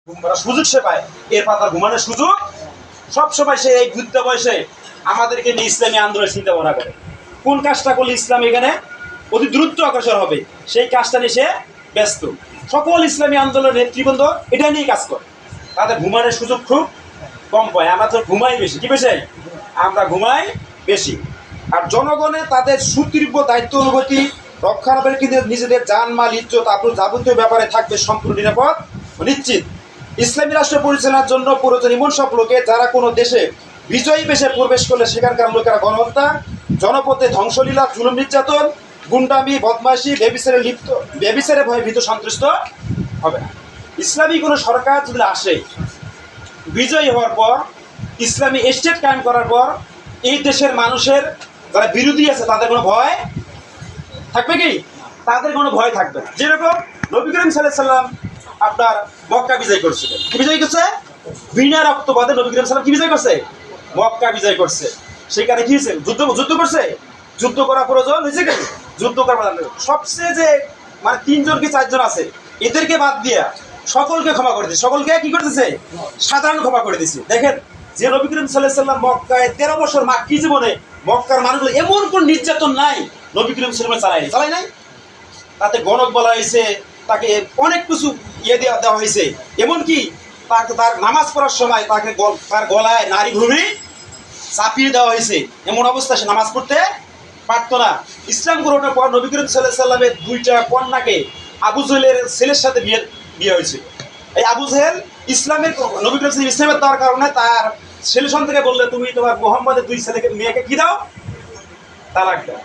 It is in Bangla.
সুযোগ সে পায়, এরপর তার ঘুমানোর সুযোগ সবসময় সে এই বৃদ্ধ বয়সে আমাদেরকে নিয়ে ইসলামী আন্দোলনের চিন্তা ভাবনা করে। কোন কাজটা করলে ইসলাম এখানে অতি দ্রুত অগ্রসর হবে সেই কাজটা নিয়ে সে ব্যস্ত। সকল ইসলামী আন্দোলনের নেতৃবৃন্দ এটা নিয়ে কাজ করে, তাদের ঘুমানোর সুযোগ খুব কম পায়। আমরা তো ঘুমাই বেশি, কি বেশি আমরা ঘুমাই বেশি। আর জনগণের তাদের সুতীব্র দায়িত্ব অনুভূতি রক্ষণাবেক্ষণ কিন্তু নিজেদের জানমাল ইজ্জত আবরু যাবতীয় ব্যাপারে থাকবে সম্পূর্ণ নিরাপদ ও নিশ্চিত। ইসলামী রাষ্ট্র পরিচালনার জন্য প্রয়োজন এমন সব লোকে যারা কোনো দেশে বিজয়ী বেশে প্রবেশ করলে সেখানকার লোকেরা গণহত্যা, জনপথে ধ্বংসলীলা, জুলুম নির্যাতন, গুন্ডামি, বদমাইশি, বেবিচারে ভয়ে ভীত সন্ত্রস্ত হবে না। ইসলামী কোনো সরকার যদি আসে বিজয়ী হওয়ার পর, ইসলামী স্টেট কায়েম করার পর, এই দেশের মানুষের যারা বিরোধী আছে তাদের কোনো ভয় থাকবে কি? তাদের কোনো ভয় থাকবে না। যেরকম নবী করিম সাল্লাল্লাহু আলাইহি সাল্লাম আপনার মক্কা বিজয় করছিলেন, কি বিজয় করছে? বিনা রক্তপাতে নবী করিম সাল্লাম কি বিজয় করছে? মক্কা বিজয় করছে। সেখানে কি হয়েছে? যুদ্ধ করছে। যুদ্ধ করা প্রয়োজন হয়েছে কি? যুদ্ধ করা সবচেয়ে যে মানে 3 জন কি 4 জন আছে এদেরকে বাদ দিয়া সকলকে ক্ষমা করে দিচ্ছে। সকলকে কি করতেছে? সাধারণ ক্ষমা করে দিচ্ছে। দেখেন যে নবী করিম সাল্লাল্লাহু আলাইহি সাল্লাম মক্কায় 13 বছর মাক্কি জীবনে মক্কার মানুষগুলো এমন কোন নির্যাতন নাই নবী করিম সাল্লাল্লাহু আলাইহি সাল্লাম চালাই নাই। তাতে গণক বলা হয়েছে, তাকে অনেক কিছু দেওয়া হয়েছে। এমনকি তার নামাজ পড়ার সময় তাকে তার গলায় নারী ভূমি চাপিয়ে দেওয়া হয়েছে। এমন অবস্থা সে নামাজ পড়তে পারতো না। ইসলাম গ্রহণের পর নবী করিম সাল্লাল্লাহু আলাইহি সাল্লামের 2টা কন্যাকে আবু জেহেলের ছেলের সাথে বিয়ে হয়েছিল। এই আবু জেহেল ইসলামের নবী করিম ইসলামের দেওয়ার কারণে তার ছেলে সন্তানকে বললে তুমি তোমার মুহাম্মদের 2 ছেলেকে মেয়েকে কি দাও? তালাক দাও।